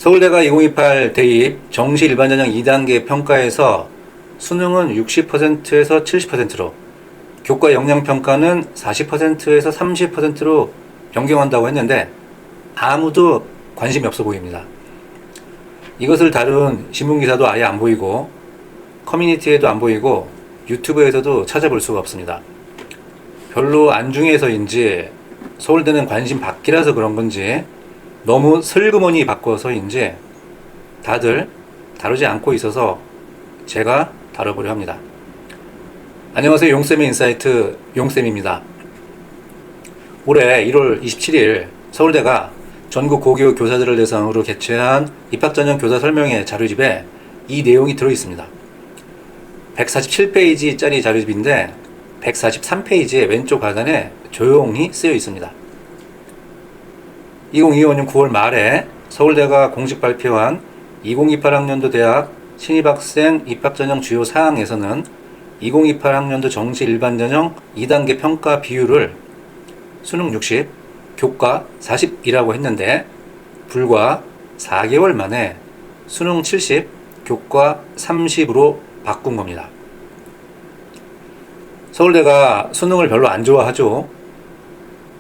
서울대가 2028 대입 정시 일반전형 2단계 평가에서 수능은 60%에서 70%로, 교과 역량평가는 40%에서 30%로 변경한다고 했는데 아무도 관심이 없어 보입니다. 이것을 다룬 신문기사도 아예 안 보이고 커뮤니티에도 안 보이고 유튜브에서도 찾아볼 수가 없습니다. 별로 안중해서인지 서울대는 관심 밖이라서 그런 건지 너무 슬그머니 바꿔서인지 다들 다루지 않고 있어서 제가 다뤄보려 합니다. 안녕하세요. 용쌤의 인사이트 용쌤입니다. 올해 1월 27일 서울대가 전국 고교 교사들을 대상으로 개최한 입학전형 교사 설명회 자료집에 이 내용이 들어있습니다. 147페이지짜리 자료집인데 143페이지의 왼쪽 하단에 조용히 쓰여 있습니다. 2025년 9월 말에 서울대가 공식 발표한 2028학년도 대학 신입학생 입학전형 주요 사항에서는 2028학년도 정시 일반전형 2단계 평가 비율을 수능 60, 교과 40이라고 했는데 불과 4개월 만에 수능 70, 교과 30으로 바꾼 겁니다. 서울대가 수능을 별로 안 좋아하죠.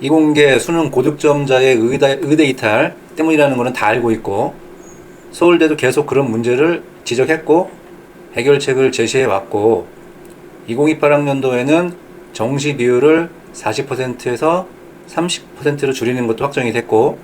이공계 수능 고득점자의 의대 이탈 때문이라는 것은 다 알고 있고 서울대도 계속 그런 문제를 지적했고 해결책을 제시해 왔고 2028학년도에는 정시 비율을 40%에서 30%로 줄이는 것도 확정이 됐고,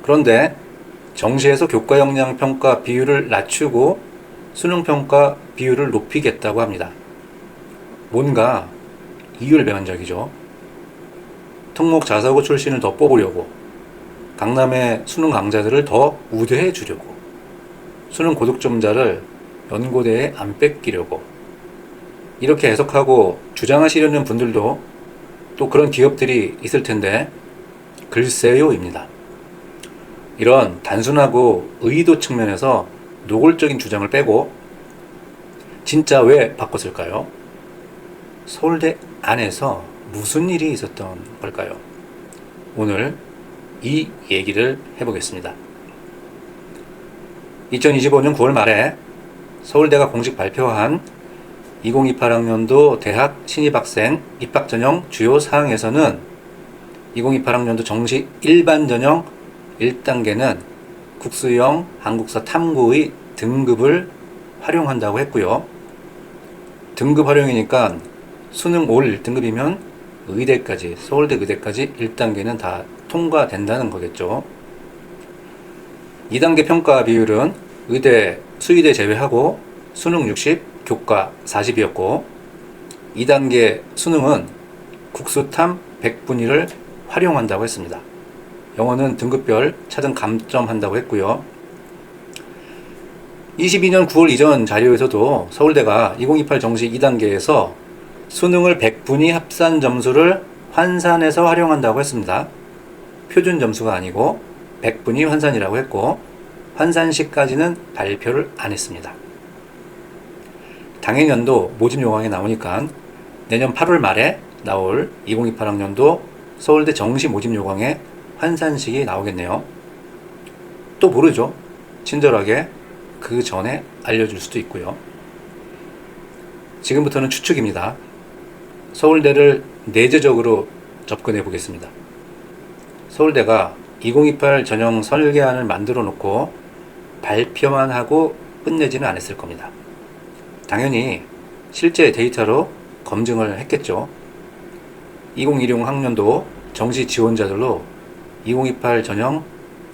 그런데 정시에서 교과 역량 평가 비율을 낮추고 수능 평가 비율을 높이겠다고 합니다. 뭔가 이율배반적이죠. 특목 자사고 출신을 더 뽑으려고, 강남의 수능 강자들을 더 우대해 주려고, 수능 고득점자를 연고대에 안 뺏기려고 이렇게 해석하고 주장하시려는 분들도 또 그런 기업들이 있을 텐데 글쎄요입니다. 이런 단순하고 의도 측면에서 노골적인 주장을 빼고 진짜 왜 바꿨을까요? 서울대 안에서 무슨 일이 있었던 걸까요? 오늘 이 얘기를 해보겠습니다. 2025년 9월 말에 서울대가 공식 발표한 2028학년도 대학 신입학생 입학전형 주요 사항에서는 2028학년도 정시 일반전형 1단계는 국수형 한국사 탐구의 등급을 활용한다고 했고요. 등급 활용이니까 수능 올 1등급이면 의대까지, 서울대 의대까지 1단계는 다 통과된다는 거겠죠. 2단계 평가 비율은 의대, 수의대 제외하고 수능 60, 교과 40이었고 2단계 수능은 국수탐 100분위를 활용한다고 했습니다. 영어는 등급별 차등 감점한다고 했고요. 22년 9월 이전 자료에서도 서울대가 2028 정시 2단계에서 수능을 100분위 합산 점수를 환산해서 활용한다고 했습니다. 표준 점수가 아니고 100분위 환산이라고 했고 환산시까지는 발표를 안 했습니다. 당해년도 모집 요강에 나오니까 내년 8월 말에 나올 2028학년도 서울대 정시 모집 요강에 환산식이 나오겠네요. 또 모르죠. 친절하게 그 전에 알려줄 수도 있고요. 지금부터는 추측입니다. 서울대를 내재적으로 접근해 보겠습니다. 서울대가 2028 전형 설계안을 만들어 놓고 발표만 하고 끝내지는 않았을 겁니다. 당연히 실제 데이터로 검증을 했겠죠. 2016 학년도 정시 지원자들로 2028 전형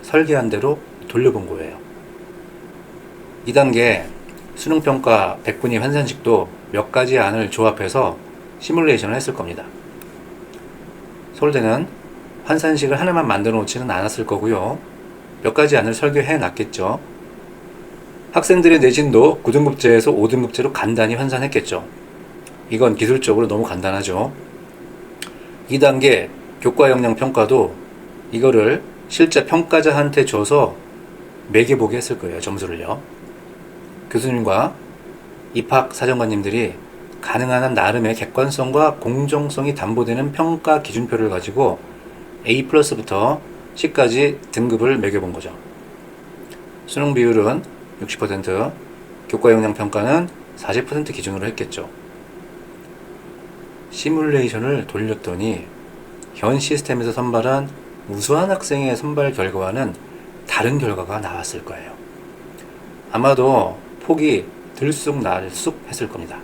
설계안대로 돌려본 거예요. 2단계 수능평가 100분위 환산식도 몇 가지 안을 조합해서 시뮬레이션을 했을 겁니다. 서울대는 환산식을 하나만 만들어 놓지는 않았을 거고요. 몇 가지 안을 설계해 놨겠죠. 학생들의 내신도 9등급제에서 5등급제로 간단히 환산했겠죠. 이건 기술적으로 너무 간단하죠. 2단계 교과 역량 평가도 이거를 실제 평가자한테 줘서 매겨보게 했을 거예요. 점수를요. 교수님과 입학 사정관님들이 가능한 한 나름의 객관성과 공정성이 담보되는 평가 기준표를 가지고 A+부터 C까지 등급을 매겨본 거죠. 수능 비율은 60%, 교과 역량 평가는 40% 기준으로 했겠죠. 시뮬레이션을 돌렸더니 현 시스템에서 선발한 우수한 학생의 선발 결과와는 다른 결과가 나왔을 거예요. 아마도 폭이 들쑥날쑥 했을 겁니다.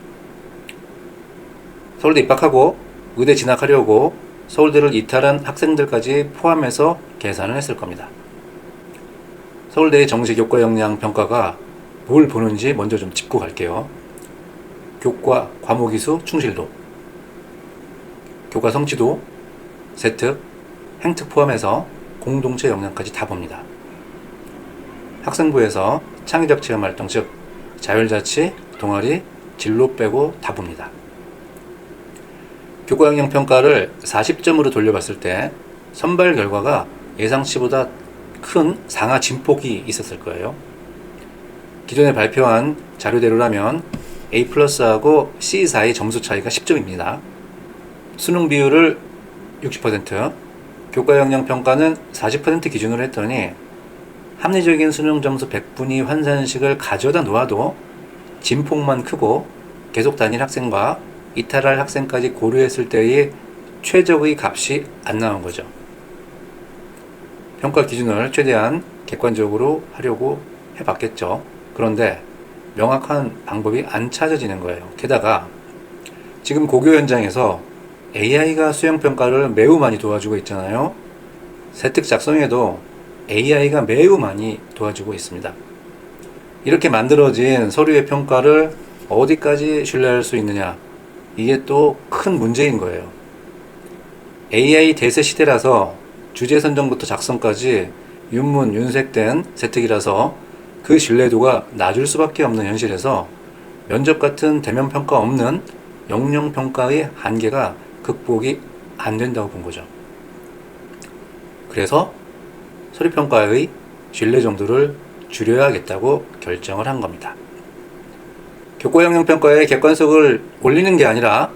서울대 입학하고 의대 진학하려고 서울대를 이탈한 학생들까지 포함해서 계산을 했을 겁니다. 서울대의 정시 교과 역량 평가가 뭘 보는지 먼저 좀 짚고 갈게요. 교과, 과목이수, 충실도, 교과 성취도, 세특, 행특 포함해서 공동체 역량까지 다 봅니다. 학생부에서 창의적 체험활동, 즉 자율자치, 동아리, 진로 빼고 다 봅니다. 교과 역량 평가를 40점으로 돌려봤을 때 선발 결과가 예상치보다 큰 상하 진폭이 있었을 거예요. 기존에 발표한 자료대로라면 A+하고 C 사이 점수 차이가 10점입니다. 수능 비율을 60%, 교과 역량 평가는 40% 기준으로 했더니 합리적인 수능 점수 100분위 환산식을 가져다 놓아도 진폭만 크고 계속 다닐 학생과 이탈할 학생까지 고려했을 때의 최적의 값이 안 나온 거죠. 평가 기준을 최대한 객관적으로 하려고 해봤겠죠. 그런데 명확한 방법이 안 찾아지는 거예요. 게다가 지금 고교 현장에서 AI가 수행평가를 매우 많이 도와주고 있잖아요. 세특 작성에도 AI가 매우 많이 도와주고 있습니다. 이렇게 만들어진 서류의 평가를 어디까지 신뢰할 수 있느냐, 이게 또 큰 문제인 거예요. AI 대세 시대라서 주제 선정부터 작성까지 윤문, 윤색된 세특이라서 그 신뢰도가 낮을 수밖에 없는 현실에서 면접 같은 대면 평가 없는 역량 평가의 한계가 극복이 안 된다고 본 거죠. 그래서 서류평가의 신뢰 정도를 줄여야겠다고 결정을 한 겁니다. 교과 역량 평가의 객관성을 올리는 게 아니라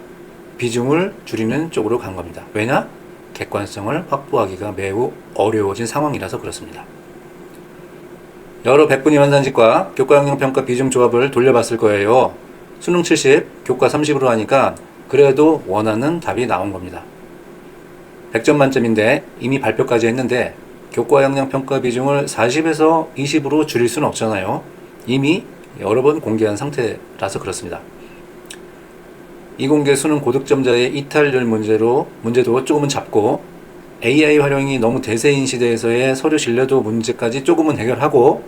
비중을 줄이는 쪽으로 간 겁니다. 왜냐? 객관성을 확보하기가 매우 어려워진 상황이라서 그렇습니다. 여러 100분위 환산식과 교과 역량 평가 비중 조합을 돌려봤을 거예요. 수능 70, 교과 30으로 하니까 그래도 원하는 답이 나온 겁니다. 100점 만점인데 이미 발표까지 했는데 교과 역량 평가 비중을 40에서 20으로 줄일 수는 없잖아요. 이미 여러 번 공개한 상태라서 그렇습니다. 이공계 수능 고득점자의 이탈률 문제도 조금은 잡고 AI 활용이 너무 대세인 시대에서의 서류 신뢰도 문제까지 조금은 해결하고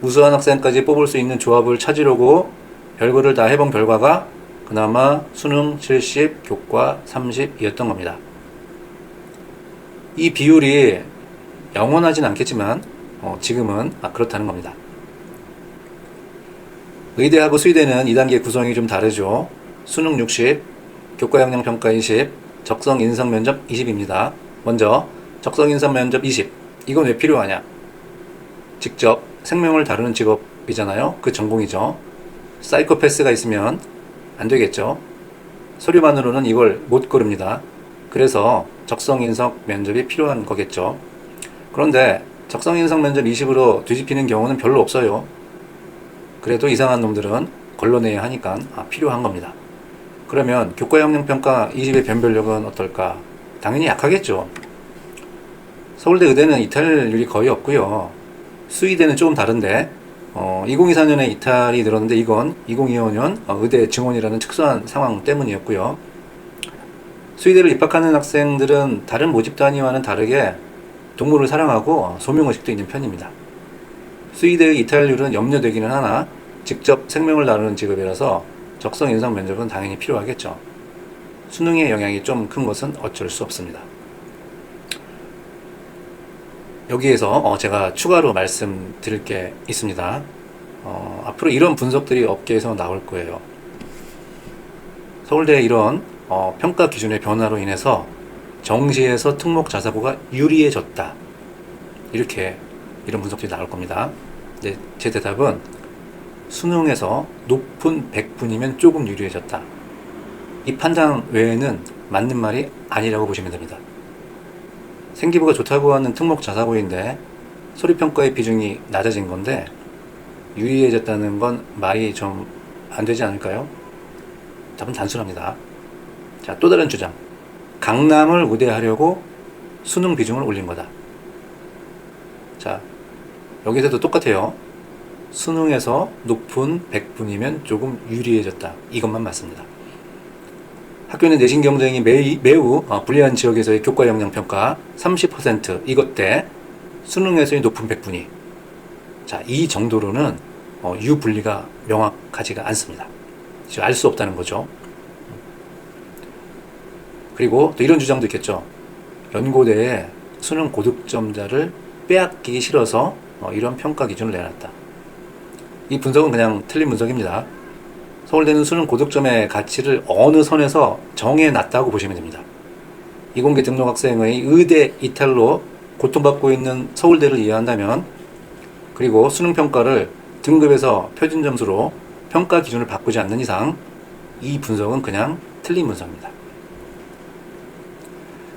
우수한 학생까지 뽑을 수 있는 조합을 찾으려고 별거를 다 해본 결과가 그나마 수능 70, 교과 30이었던 겁니다. 이 비율이 영원하진 않겠지만 지금은 그렇다는 겁니다. 의대하고 수의대는 2단계 구성이 좀 다르죠. 수능 60, 교과 역량 평가 20, 적성 인성 면접 20입니다. 먼저 적성 인성 면접 20. 이건 왜 필요하냐? 직접 생명을 다루는 직업이잖아요. 그 전공이죠. 사이코패스가 있으면 안 되겠죠. 서류만으로는 이걸 못 고릅니다. 그래서 적성 인성 면접이 필요한 거겠죠. 그런데 적성 인성 면접 20으로 뒤집히는 경우는 별로 없어요. 그래도 이상한 놈들은 걸러내야 하니까 필요한 겁니다. 그러면 교과 역량 평가 20의 변별력은 어떨까? 당연히 약하겠죠. 서울대 의대는 이탈률이 거의 없고요. 수의대는 조금 다른데 2024년에 이탈이 늘었는데 이건 2025년 의대 증원이라는 특수한 상황 때문이었고요. 수의대를 입학하는 학생들은 다른 모집 단위와는 다르게 동물을 사랑하고 소명의식도 있는 편입니다. 수의대의 이탈률은 염려되기는 하나 직접 생명을 다루는 직업이라서 적성 인성 면접은 당연히 필요하겠죠. 수능의 영향이 좀 큰 것은 어쩔 수 없습니다. 여기에서 제가 추가로 말씀드릴 게 있습니다. 앞으로 이런 분석들이 업계에서 나올 거예요. 서울대의 이런 평가 기준의 변화로 인해서 정시에서 특목 자사고가 유리해졌다. 이런 분석들이 나올 겁니다. 네, 제 대답은 수능에서 높은 100분이면 조금 유리해졌다. 이 판단 외에는 맞는 말이 아니라고 보시면 됩니다. 생기부가 좋다고 하는 특목 자사고인데 소리평가의 비중이 낮아진 건데 유리해졌다는 건 말이 좀 안 되지 않을까요? 답은 단순합니다. 자, 또 다른 주장. 강남을 우대하려고 수능 비중을 올린 거다. 자, 여기서도 똑같아요. 수능에서 높은 100분이면 조금 유리해졌다. 이것만 맞습니다. 학교는 내신 경쟁이 매우 불리한 지역에서의 교과 역량 평가 30% 이것 때 수능에서의 높은 100분위. 자, 이 정도로는 유불리가 명확하지가 않습니다. 알 수 없다는 거죠. 그리고 또 이런 주장도 있겠죠. 연고대에 수능 고득점자를 빼앗기기 싫어서 이런 평가 기준을 내놨다. 이 분석은 그냥 틀린 분석입니다. 서울대는 수능 고득점의 가치를 어느 선에서 정해놨다고 보시면 됩니다. 이공계 등록 학생의 의대 이탈로 고통받고 있는 서울대를 이해한다면, 그리고 수능 평가를 등급에서 표준 점수로 평가 기준을 바꾸지 않는 이상 이 분석은 그냥 틀린 분석입니다.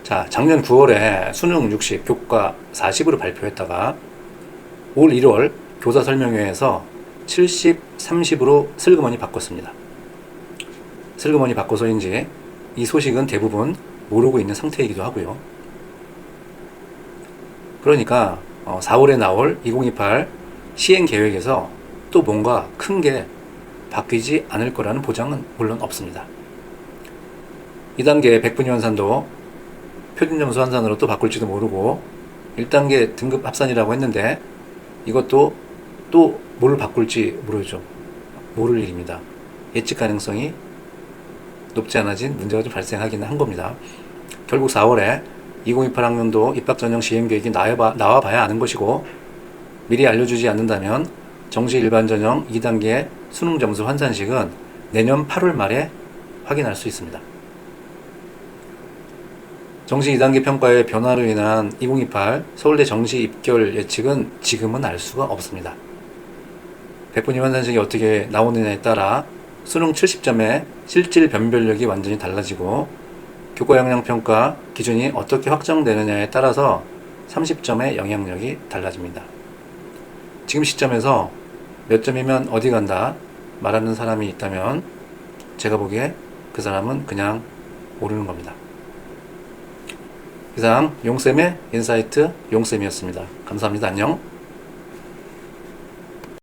자, 작년 9월에 수능 60, 교과 40으로 발표했다가 올 1월 교사 설명회에서 70, 30으로 슬그머니 바꿨습니다. 슬그머니 바꿔서인지 이 소식은 대부분 모르고 있는 상태이기도 하고요. 그러니까 4월에 나올 2028 시행 계획에서 또 뭔가 큰 게 바뀌지 않을 거라는 보장은 물론 없습니다. 2단계 100분위 환산도 표준점수 환산으로 또 바꿀지도 모르고 1단계 등급 합산이라고 했는데 이것도 또 뭘 바꿀지 모르죠. 모를 일입니다. 예측 가능성이 높지 않아진 문제가 좀 발생하기는 한 겁니다. 결국 4월에 2028 학년도 입학 전형 시행 계획이 나와 봐야 아는 것이고, 미리 알려주지 않는다면 정시 일반 전형 2단계 수능 점수 환산식은 내년 8월 말에 확인할 수 있습니다. 정시 2단계 평가의 변화로 인한 2028 서울대 정시 입결 예측은 지금은 알 수가 없습니다. 100분위 환산식이 어떻게 나오느냐에 따라 수능 70점의 실질 변별력이 완전히 달라지고, 교과 역량 평가 기준이 어떻게 확정되느냐에 따라서 30점의 영향력이 달라집니다. 지금 시점에서 몇 점이면 어디 간다 말하는 사람이 있다면 제가 보기에 그 사람은 그냥 모르는 겁니다. 이상 용쌤의 인사이트 용쌤이었습니다. 감사합니다. 안녕.